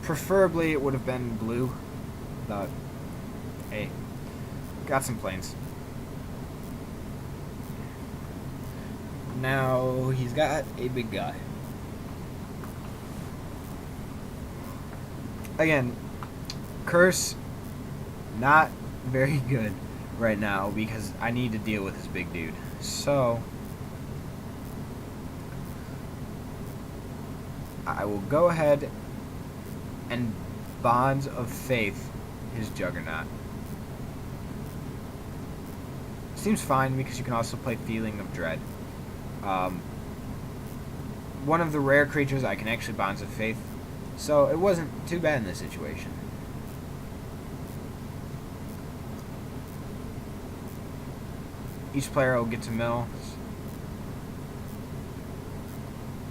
Preferably it would have been blue, but hey, got some planes. Now he's got a big guy. Again, curse, not very good right now because I need to deal with this big dude. So I will go ahead and Bonds of Faith his Juggernaut. Seems fine because you can also play Feeling of Dread. One of the rare creatures I can actually Bonds of Faith, so it wasn't too bad in this situation. Each player will get to mill.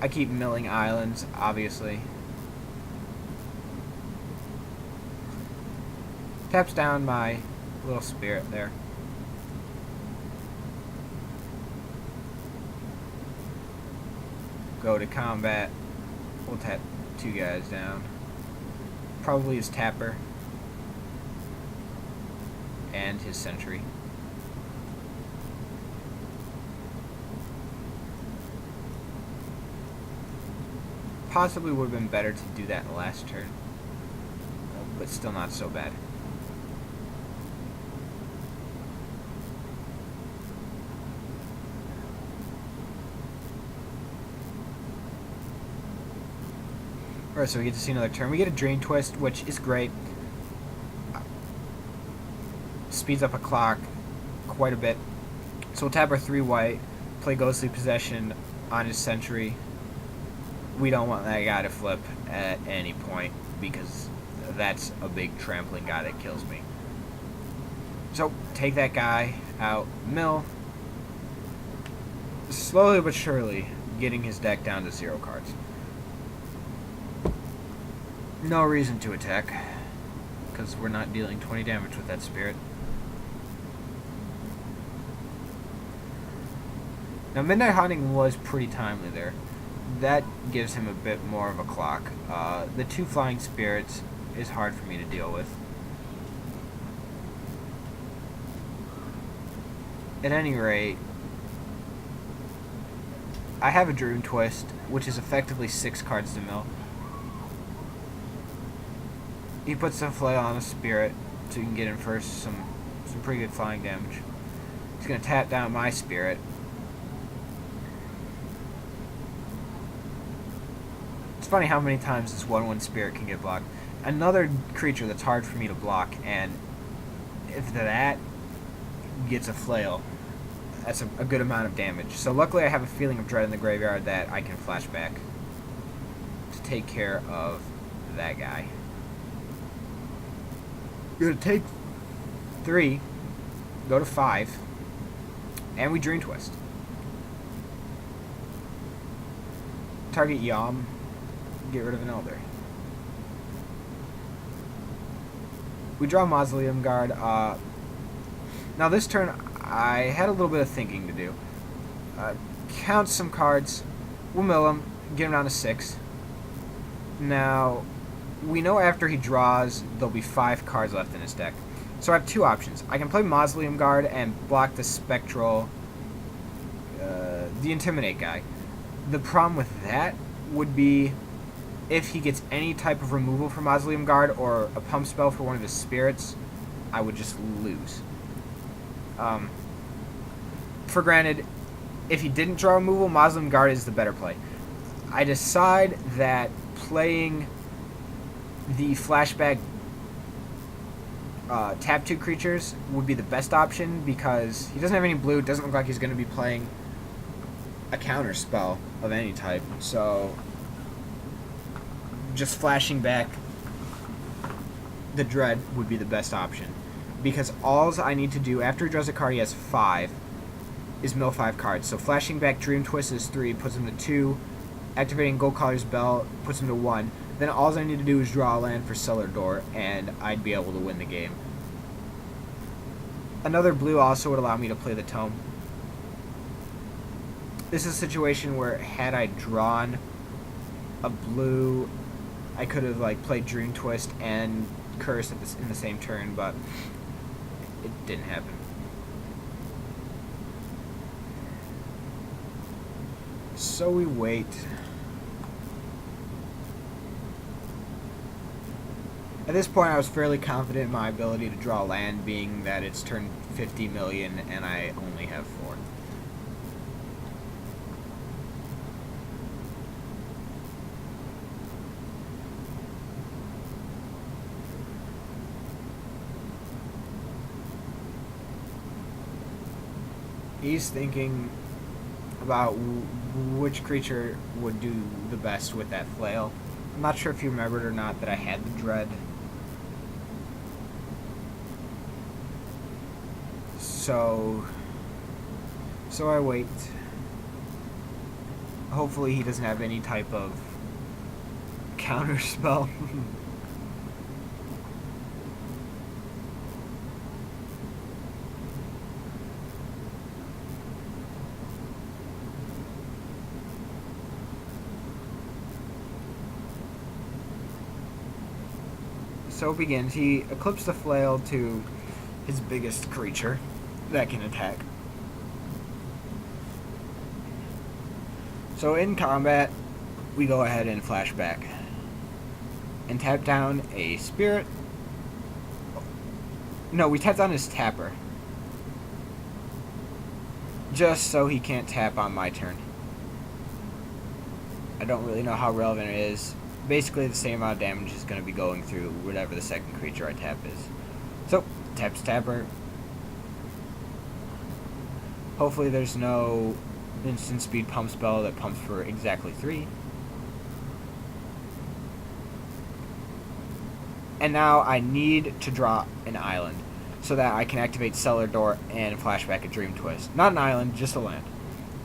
I keep milling islands, obviously. Taps down my little spirit there. Go to combat. We'll tap 2 guys down. Probably his tapper. And his sentry. Possibly would have been better to do that in the last turn. But still not so bad. Alright, so we get to see another turn. We get a Drain Twist, which is great. Speeds up a clock quite a bit. So we'll tap our 3 white, play Ghostly Possession on his sentry. We don't want that guy to flip at any point because that's a big trampling guy that kills me. So take that guy out, mill. Slowly but surely getting his deck down to 0 cards. No reason to attack, because we're not dealing 20 damage with that spirit. Now, Midnight Haunting was pretty timely there. That gives him a bit more of a clock. The 2 flying spirits is hard for me to deal with. At any rate, I have a Dream Twist, which is effectively 6 cards to mill. He puts some flail on a spirit, so you can get in first some pretty good flying damage. He's going to tap down my spirit. It's funny how many times this 1/1 spirit can get blocked. Another creature that's hard for me to block, and if that gets a flail, that's a good amount of damage. So luckily I have a Feeling of Dread in the graveyard that I can flash back to take care of that guy. You're going to take 3, go to 5, and we Dream Twist. Target Yom, get rid of an Elder. We draw Mausoleum Guard. Now this turn, I had a little bit of thinking to do. Count some cards, we'll mill them, get him down to 6. Now, we know after he draws, there'll be 5 cards left in his deck. So I have 2 options. I can play Mausoleum Guard and block the Spectral, the Intimidate guy. The problem with that would be if he gets any type of removal from Mausoleum Guard or a pump spell for one of his spirits, I would just lose. For granted, if he didn't draw removal, Mausoleum Guard is the better play. I decide that playing the flashback tap 2 creatures would be the best option because he doesn't have any blue. It doesn't look like he's going to be playing a counter spell of any type. So just flashing back the Dread would be the best option because all I need to do after he draws a card, he has 5, is mill 5 cards. So flashing back Dream Twist is 3, puts him to 2. Activating Gold Caller's Bell puts him to 1. Then all I need to do is draw a land for Cellar Door, and I'd be able to win the game. Another blue also would allow me to play the Tome. This is a situation where had I drawn a blue I could have like played Dream Twist and Curse in the same turn, but it didn't happen. So we wait. At this point, I was fairly confident in my ability to draw land, being that it's turned 50 million and I only have 4. He's thinking about which creature would do the best with that flail. I'm not sure if you remembered or not that I had the Dread. So I wait. Hopefully he doesn't have any type of counter spell. So it begins. He equips the flail to his biggest creature that can attack. So in combat, we go ahead and flash back and tap down a spirit. No, we tap down his tapper, just so he can't tap on my turn. I don't really know how relevant it is. Basically the same amount of damage is going to be going through whatever the second creature I tap is. So, taps tapper. Hopefully there's no instant speed pump spell that pumps for exactly 3. And now I need to draw an island so that I can activate Cellar Door and flashback a Dream Twist. Not an island, just a land.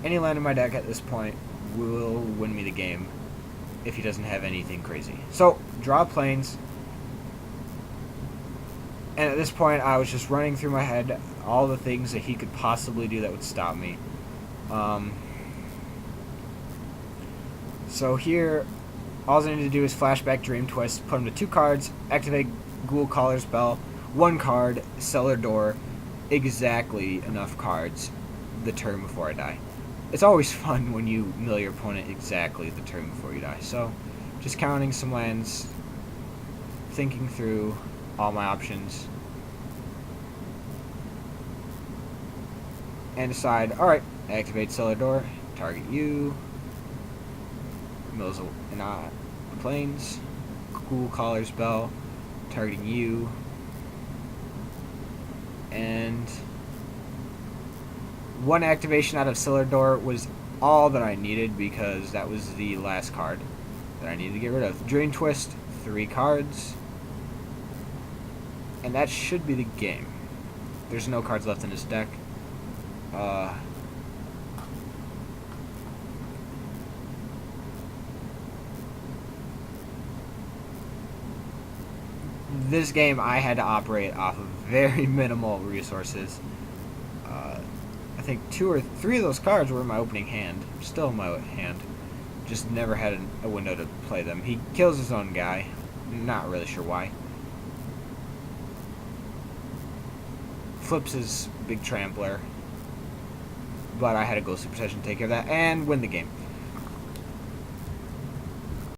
Any land in my deck at this point will win me the game if he doesn't have anything crazy. So, draw planes. And at this point, I was just running through my head all the things that he could possibly do that would stop me. So here, all I need to do is flashback Dream Twist, put him to 2 cards, activate Ghoul Caller spell, 1 card, Cellar Door, exactly enough cards the turn before I die. It's always fun when you mill your opponent exactly the turn before you die. So, just counting some lands, thinking through all my options, and decide, alright, activate Cellar Door, target you, mills the planes, Ghoul Caller spell, targeting you, and 1 activation out of Cellar Door was all that I needed because that was the last card that I needed to get rid of. Dream Twist, 3 cards, and that should be the game. There's no cards left in this deck. This game I had to operate off of very minimal resources. I think 2 or 3 of those cards were in my opening hand. Still in my hand. Just never had a window to play them. He kills his own guy. Not really sure why. Flips his big trampler. But I had a Ghostly Procession take care of that and win the game.